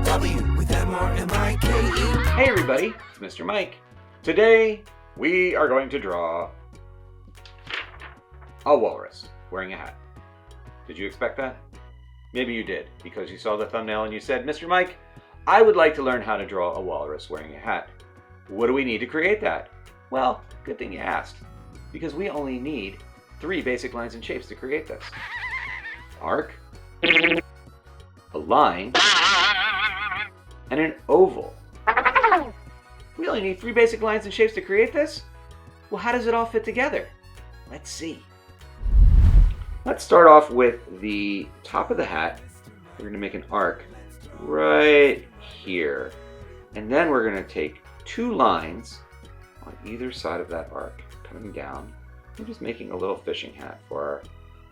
W with MRMIKE. Hey everybody, it's Mr. Mike. Today we are going to draw a walrus wearing a hat. Did you expect that? Maybe you did, because you saw the thumbnail and you said, Mr. Mike, I would like to learn how to draw a walrus wearing a hat. What do we need to create that? Well, good thing you asked, because we only need 3 basic lines and shapes to create this. Arc, a line, and an oval. We only need 3 basic lines and shapes to create this? Well, how does it all fit together? Let's see. Let's start off with the top of the hat. We're going to make an arc right here. And then we're going to take 2 lines on either side of that arc coming down. We're just making a little fishing hat for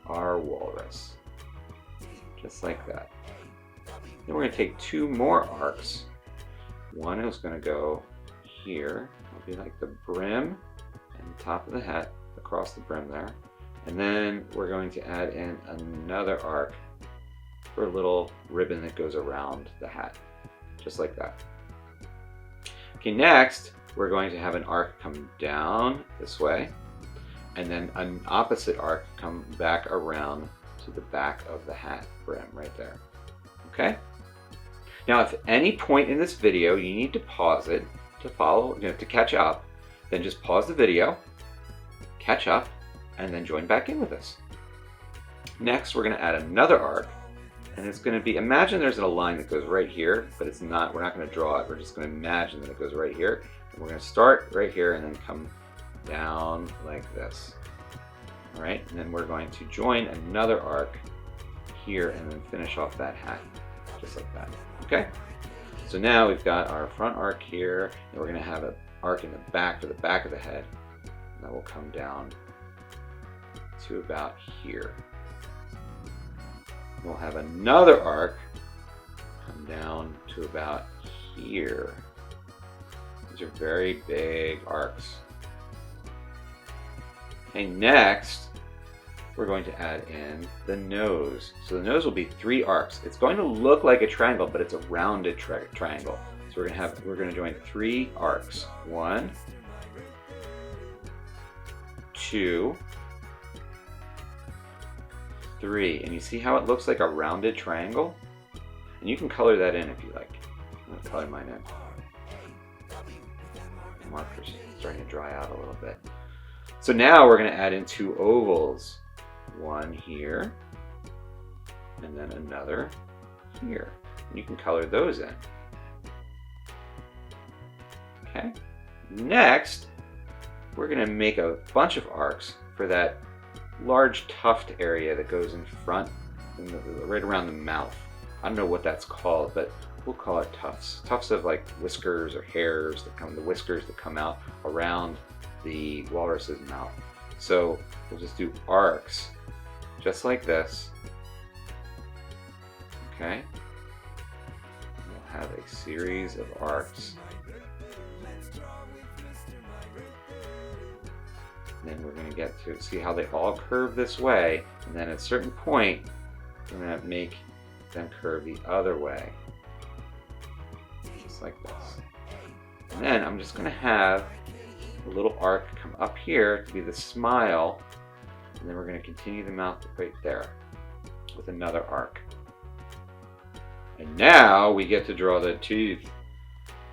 our walrus. Just like that. Then we're going to take 2 more arcs. One is going to go here. It'll be like the brim and the top of the hat across the brim there. And then we're going to add in another arc for a little ribbon that goes around the hat. Just like that. Okay, next we're going to have an arc come down this way. And then an opposite arc come back around to the back of the hat brim right there. Okay? Now, if at any point in this video you need to pause it to follow, to catch up, then just pause the video, catch up, and then join back in with us. Next, we're going to add another arc, and it's going to be, imagine there's a line that goes right here, but it's not, we're not going to draw it, we're just going to imagine that it goes right here, and we're going to start right here and then come down like this. All right, and then we're going to join another arc here and then finish off that hat, just like that. Okay, so now we've got our front arc here, and we're going to have an arc in the back for the back of the head. And that will come down to about here. We'll have another arc come down to about here. These are very big arcs. Okay, next we're going to add in the nose. So the nose will be 3 arcs. It's going to look like a triangle, but it's a rounded triangle. So we're going to join 3 arcs. 1, 2, 3. And you see how it looks like a rounded triangle? And you can color that in if you like. I'm going to color mine in. The marker's starting to dry out a little bit. So now we're going to add in 2 ovals. One here, and then another here. And you can color those in. Okay. Next, we're going to make a bunch of arcs for that large tuft area that goes in front, right around the mouth. I don't know what that's called, but we'll call it tufts. Tufts of like whiskers or hairs that come, the whiskers that come out around the walrus's mouth. So we'll just do arcs just like this. Okay. We'll have a series of arcs. And then we're going to get to see how they all curve this way, and then at a certain point we're going to make them curve the other way. Just like this. And then I'm just going to have a little arc come up here to be the smile, and then we're going to continue the mouth right there with another arc. And now we get to draw the teeth.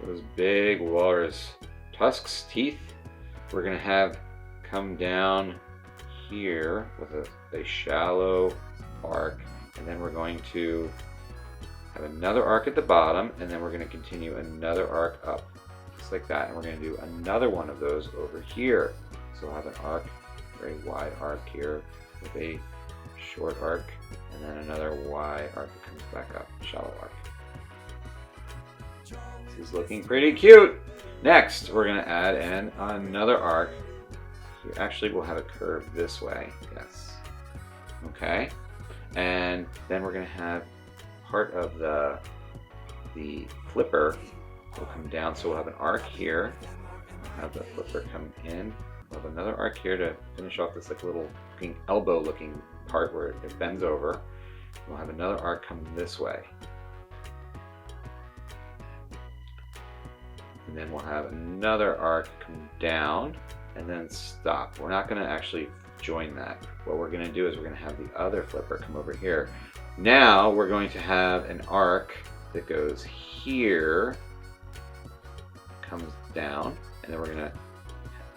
Those big walrus tusks, teeth, we're going to have come down here with a shallow arc, and then we're going to have another arc at the bottom, and then we're going to continue another arc up. Just like that, and we're going to do another one of those over here. So we'll have an arc, very wide arc here with a short arc, and then another wide arc that comes back up, shallow arc. This is looking pretty cute. Next, we're going to add in another arc. Here, actually, we'll have it curve this way. Yes. Okay. And then we're going to have part of the flipper will come down, so we'll have an arc here. We'll have the flipper come in. We'll have another arc here to finish off this like little elbow looking part where it bends over. We'll have another arc come this way. And then we'll have another arc come down and then stop. We're not going to actually join that. What we're going to do is we're going to have the other flipper come over here. Now we're going to have an arc that goes here, comes down, and then we're going to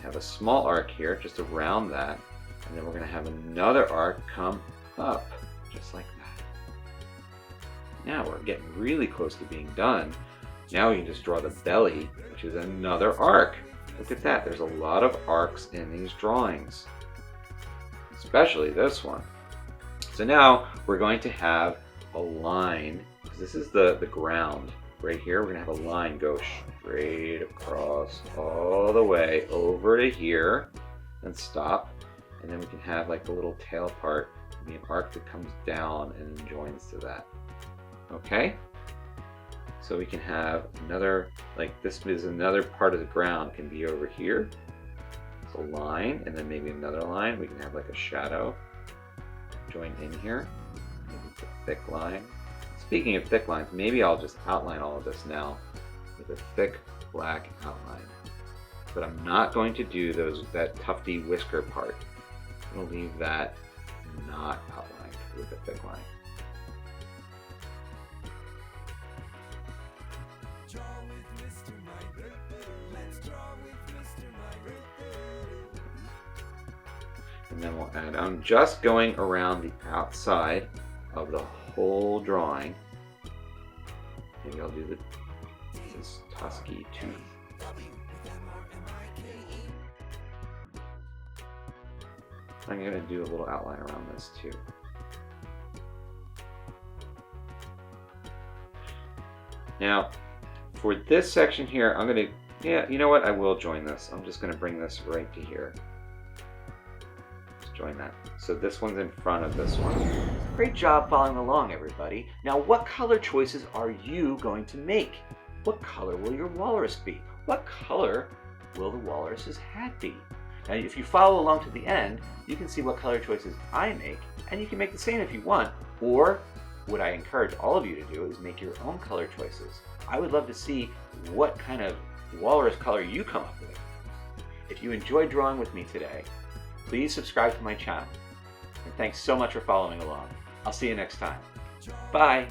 have a small arc here just around that, and then we're going to have another arc come up just like that. Now we're getting really close to being done. Now we can just draw the belly, which is another arc. Look at that, there's a lot of arcs in these drawings, especially this one. So now we're going to have a line, because this is the ground. Right here, we're going to have a line go straight across all the way over to here and stop. And then we can have like the little tail part, be an arc that comes down and joins to that. Okay? So we can have another, like this is another part of the ground, can be over here. It's a line, and then maybe another line. We can have like a shadow join in here. Maybe it's a thick line. Speaking of thick lines, maybe I'll just outline all of this now with a thick black outline. But I'm not going to do that tufty whisker part. I'm going to leave that not outlined with a thick line. And then we'll add, I'm just going around the outside of the whole drawing. Maybe I'll do this tusky tooth. I'm going to do a little outline around this too. Now, for this section here, I'm going to, yeah, you know what? I will join this. I'm just going to bring this right to here. Just join that. So this one's in front of this one. Great job following along, everybody. Now, what color choices are you going to make? What color will your walrus be? What color will the walrus's hat be? Now, if you follow along to the end, you can see what color choices I make, and you can make the same if you want, or what I encourage all of you to do is make your own color choices. I would love to see what kind of walrus color you come up with. If you enjoyed drawing with me today, please subscribe to my channel. And thanks so much for following along. I'll see you next time. Bye.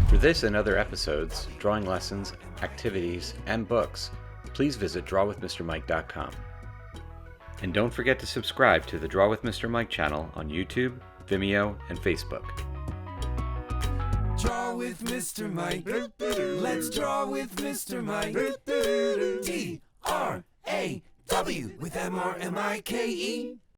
For this and other episodes, drawing lessons, activities, and books, please visit drawwithmrmike.com. And don't forget to subscribe to the Draw with Mr. Mike channel on YouTube, Vimeo, and Facebook. Draw with Mr. Mike. Let's draw with Mr. Mike. DRAW with MRMIKE.